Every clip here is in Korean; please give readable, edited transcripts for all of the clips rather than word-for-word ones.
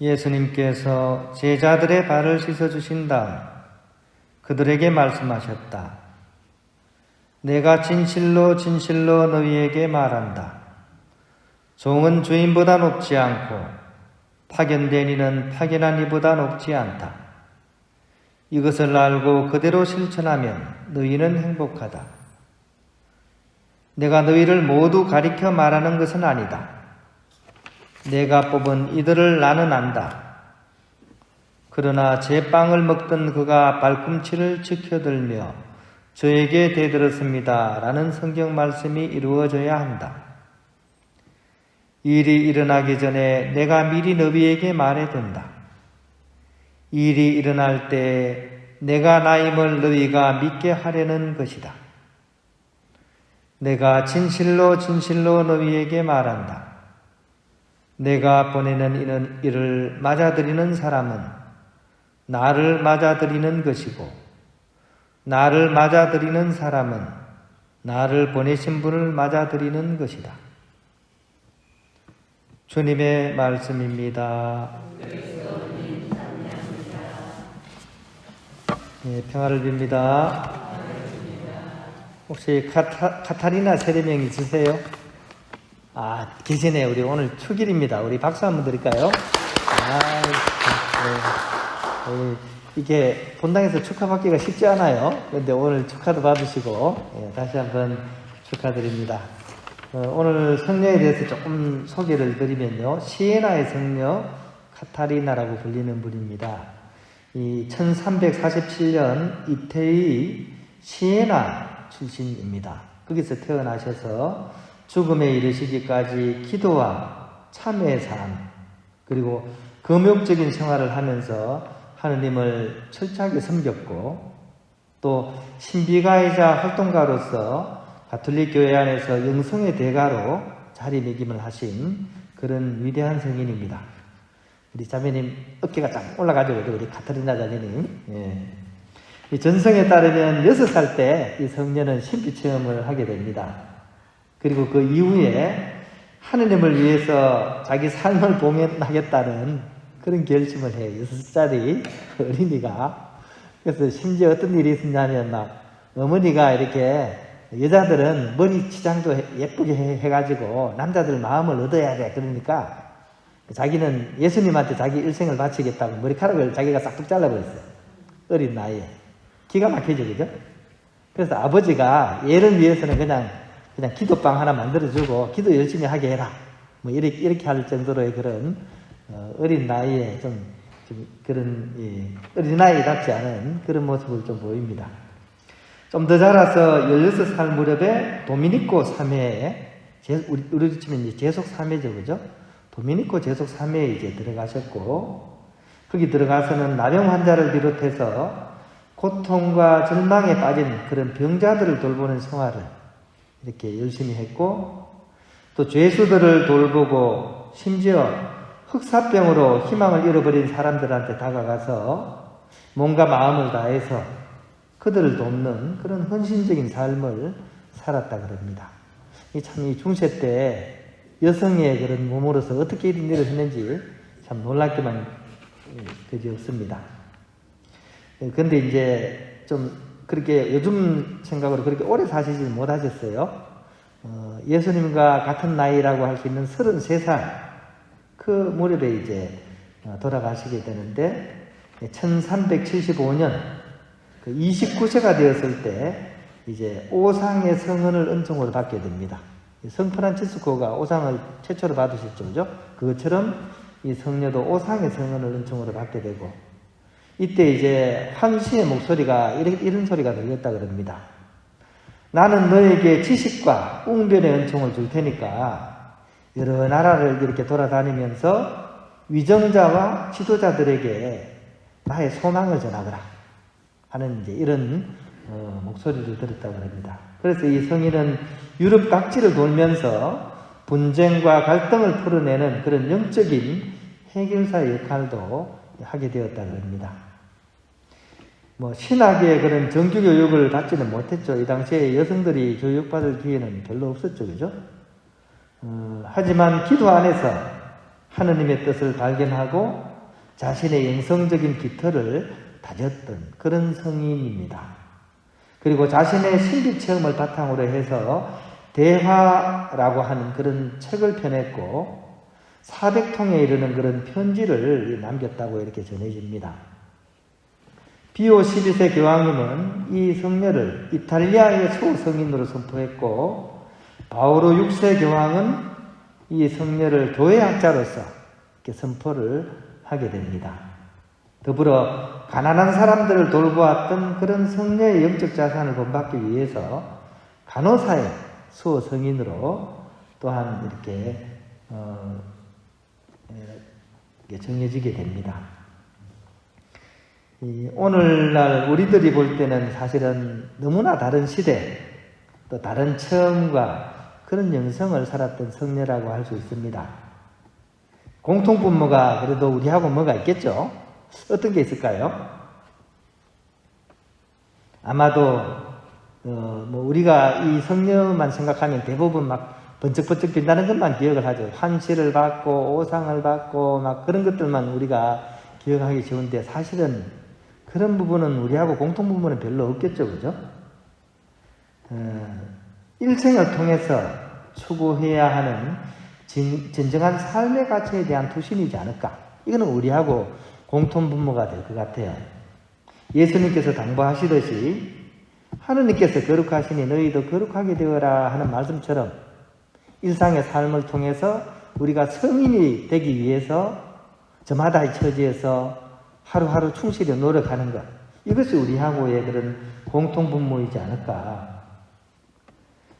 예수님께서 제자들의 발을 씻어주신 다음 그들에게 말씀하셨다. 내가 진실로 진실로 너희에게 말한다. 종은 주인보다 높지 않고 파견된 이는 파견한 이보다 높지 않다. 이것을 알고 그대로 실천하면 너희는 행복하다. 내가 너희를 모두 가리켜 말하는 것은 아니다. 내가 뽑은 이들을 나는 안다. 그러나 제 빵을 먹던 그가 발꿈치를 지켜들며 저에게 대들었습니다. 라는 성경 말씀이 이루어져야 한다. 일이 일어나기 전에 내가 미리 너희에게 말해둔다. 일이 일어날 때 내가 나임을 너희가 믿게 하려는 것이다. 내가 진실로 진실로 너희에게 말한다. 내가 보내는 이를 맞아들이는 사람은 나를 맞아들이는 것이고 나를 맞아들이는 사람은 나를 보내신 분을 맞아들이는 것이다. 주님의 말씀입니다. 네, 평화를 빕니다. 혹시 카타리나 세례명 있으세요? 계시네. 우리 오늘 축일입니다. 우리 박수 한번 드릴까요? 이게 본당에서 축하받기가 쉽지 않아요. 그런데 오늘 축하도 받으시고 다시 한번 축하드립니다. 오늘 성녀에 대해서 조금 소개를 드리면요. 시에나의 성녀 카타리나라고 불리는 분입니다. 이 1347년 이태리 시에나 출신입니다. 거기서 태어나셔서 죽음에 이르시기까지 기도와 참회의 삶, 그리고 금욕적인 생활을 하면서 하느님을 철저하게 섬겼고, 또 신비가이자 활동가로서 가톨릭 교회 안에서 영성의 대가로 자리매김을 하신 그런 위대한 성인입니다. 우리 자매님 어깨가 쫙 올라가죠, 우리 카타리나 자매님. 이 전성에 따르면 6살 때 이 성녀는 신비 체험을 하게 됩니다. 그리고 그 이후에 하느님을 위해서 자기 삶을 봉헌하겠다는 그런 결심을 해요. 6살짜리 어린이가. 그래서 심지어 어떤 일이 있었냐면 어머니가 이렇게 여자들은 머리 치장도 예쁘게 해가지고 남자들 마음을 얻어야 돼. 그러니까 자기는 예수님한테 자기 일생을 바치겠다고 머리카락을 자기가 싹둑 잘라버렸어요. 어린 나이에. 기가 막히죠, 그죠? 그래서 아버지가 얘를 위해서는 그냥 기도방 하나 만들어주고 기도 열심히 하게 해라. 뭐 이렇게 할 정도로의 그런 어린 나이에 좀 그런 어린아이답지 않은 그런 모습을 좀 보입니다. 좀 더 자라서 16살 무렵에 도미니코 3회에 우리 치면 이제 제속 3회죠, 그죠? 도미니코 제속 3회에 이제 들어가셨고, 거기 들어가서는 나병 환자를 비롯해서 고통과 절망에 빠진 그런 병자들을 돌보는 생활을 이렇게 열심히 했고, 또 죄수들을 돌보고 심지어 흑사병으로 희망을 잃어버린 사람들한테 다가가서 몸과 마음을 다해서 그들을 돕는 그런 헌신적인 삶을 살았다 그럽니다. 이 중세 때 여성의 그런 몸으로서 어떻게 이런 일을 했는지 참 놀랍게만 그지없습니다. 그런데 이제 좀 그렇게 요즘 생각으로 그렇게 오래 사시지 못하셨어요. 예수님과 같은 나이라고 할 수 있는 33살 그 무렵에 이제 돌아가시게 되는데 1375년 29세가 되었을 때 이제 오상의 성은을 은총으로 받게 됩니다. 성 프란치스코가 오상을 최초로 받으셨죠, 그죠? 그것처럼 이 성녀도 오상의 성은을 은총으로 받게 되고, 이때 이제 황씨의 목소리가 이런 소리가 들렸다 그럽니다. 나는 너에게 지식과 웅변의 은총을 줄 테니까 여러 나라를 이렇게 돌아다니면서 위정자와 지도자들에게 나의 소망을 전하거라 하는 이제 이런 목소리를 들었다고 합니다. 그래서 이 성인은 유럽 각지를 돌면서 분쟁과 갈등을 풀어내는 그런 영적인 해결사의 역할도 하게 되었다고 합니다. 신학의 그런 정규 교육을 받지는 못했죠. 이 당시에 여성들이 교육받을 기회는 별로 없었죠, 그죠? 하지만 기도 안에서 하느님의 뜻을 발견하고 자신의 영성적인 깃털을 다졌던 그런 성인입니다. 그리고 자신의 신비 체험을 바탕으로 해서 대화라고 하는 그런 책을 펴냈고 400통에 이르는 그런 편지를 남겼다고 이렇게 전해집니다. 비오 12세 교황님은 이 성녀를 이탈리아의 수호성인으로 선포했고 바오로 6세 교황은 이 성녀를 교회학자로서 이렇게 선포를 하게 됩니다. 더불어 가난한 사람들을 돌보았던 그런 성녀의 영적 자산을 본받기 위해서 간호사의 수호성인으로 또한 이렇게 정해지게 됩니다. 오늘날 우리들이 볼 때는 사실은 너무나 다른 시대, 또 다른 체험과 그런 영성을 살았던 성녀라고 할 수 있습니다. 공통분모가 그래도 우리하고 뭐가 있겠죠? 어떤 게 있을까요? 아마도 우리가 이 성녀만 생각하면 대부분 막 번쩍번쩍 빛나는 것만 기억을 하죠. 환시를 받고 오상을 받고 막 그런 것들만 우리가 기억하기 좋은데 사실은 그런 부분은 우리하고 공통부분은 별로 없겠죠. 그죠? 일생을 통해서 추구해야 하는 진정한 삶의 가치에 대한 투신이지 않을까. 이거는 우리하고 공통분모가 될 것 같아요. 예수님께서 당부하시듯이 하느님께서 거룩하시니 너희도 거룩하게 되어라 하는 말씀처럼 일상의 삶을 통해서 우리가 성인이 되기 위해서 저마다의 처지에서 하루하루 충실히 노력하는 것, 이것이 우리하고의 그런 공통분모이지 않을까.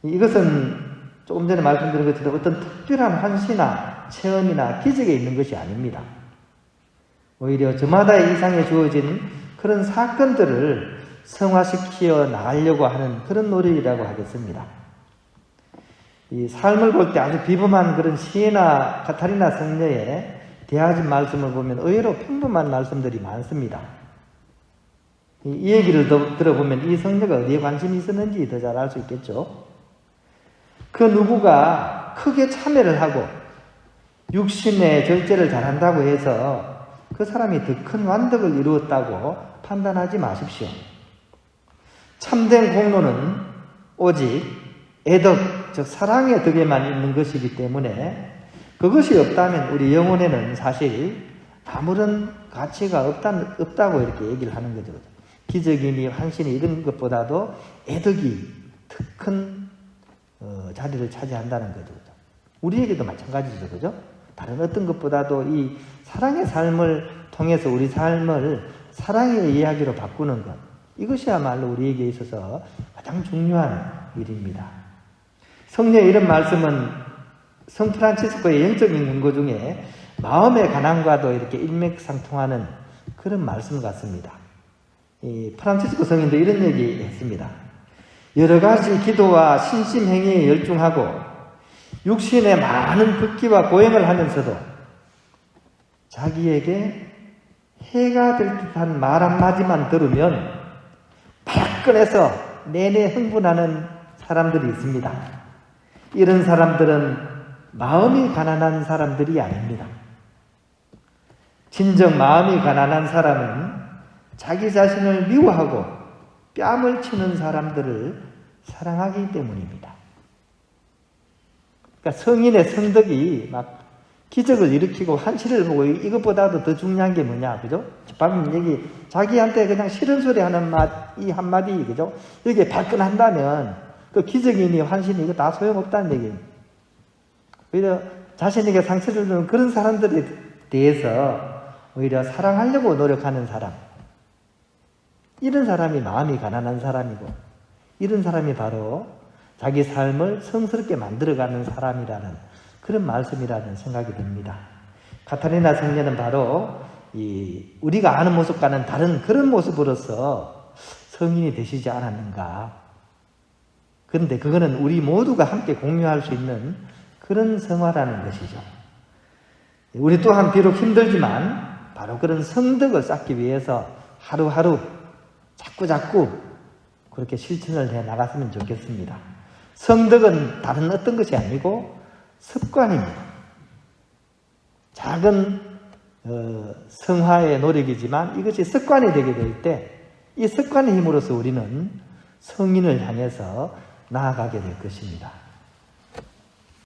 이것은 조금 전에 말씀드린 것처럼 어떤 특별한 환시나 체험이나 기적에 있는 것이 아닙니다. 오히려 저마다의 일상에 주어진 그런 사건들을 성화시켜 나가려고 하는 그런 노력이라고 하겠습니다. 이 삶을 볼 때 아주 비범한 그런 시에나 카타리나 성녀의 대하진 말씀을 보면 의외로 평범한 말씀들이 많습니다. 이 얘기를 들어보면 이 성녀가 어디에 관심이 있었는지 더 잘 알 수 있겠죠. 그 누구가 크게 참여를 하고 육신의 절제를 잘한다고 해서 그 사람이 더 큰 완덕을 이루었다고 판단하지 마십시오. 참된 공로는 오직 애덕, 즉 사랑의 덕에만 있는 것이기 때문에 그것이 없다면 우리 영혼에는 사실 아무런 가치가 없다고 이렇게 얘기를 하는 거죠. 기적이니 환신이 이런 것보다도 애덕이 더 큰 자리를 차지한다는 거죠. 우리에게도 마찬가지죠. 그죠? 다른 어떤 것보다도 이 사랑의 삶을 통해서 우리 삶을 사랑의 이야기로 바꾸는 것, 이것이야말로 우리에게 있어서 가장 중요한 일입니다. 성령의 이런 말씀은 성 프란치스코의 영적인 권고 중에 마음의 가난과도 이렇게 일맥상통하는 그런 말씀 같습니다. 이 프란치스코 성인도 이런 얘기 했습니다. 여러 가지 기도와 신심행위에 열중하고 육신의 많은 극기와 고행을 하면서도 자기에게 해가 될 듯한 말 한마디만 들으면 발끈해서 내내 흥분하는 사람들이 있습니다. 이런 사람들은 마음이 가난한 사람들이 아닙니다. 진정 마음이 가난한 사람은 자기 자신을 미워하고 뺨을 치는 사람들을 사랑하기 때문입니다. 그러니까 성인의 성덕이 막 기적을 일으키고 한시를 보고 이것보다도 더 중요한 게 뭐냐, 그죠? 방금 얘기, 자기한테 그냥 싫은 소리 하는 이 한마디, 그죠? 여기에 발끈한다면 그 기적이니 환신이 이거 다 소용없다는 얘기예요. 오히려 자신에게 상처를 주는 그런 사람들에 대해서 오히려 사랑하려고 노력하는 사람, 이런 사람이 마음이 가난한 사람이고 이런 사람이 바로 자기 삶을 성스럽게 만들어가는 사람이라는 그런 말씀이라는 생각이 듭니다. 카타리나 성녀는 바로 우리가 아는 모습과는 다른 그런 모습으로서 성인이 되시지 않았는가. 그런데 그거는 우리 모두가 함께 공유할 수 있는 그런 성화라는 것이죠. 우리 또한 비록 힘들지만 바로 그런 성덕을 쌓기 위해서 하루하루 자꾸 그렇게 실천을 해 나갔으면 좋겠습니다. 성덕은 다른 어떤 것이 아니고 습관입니다. 작은 성화의 노력이지만 이것이 습관이 되게 될 때 이 습관의 힘으로써 우리는 성인을 향해서 나아가게 될 것입니다.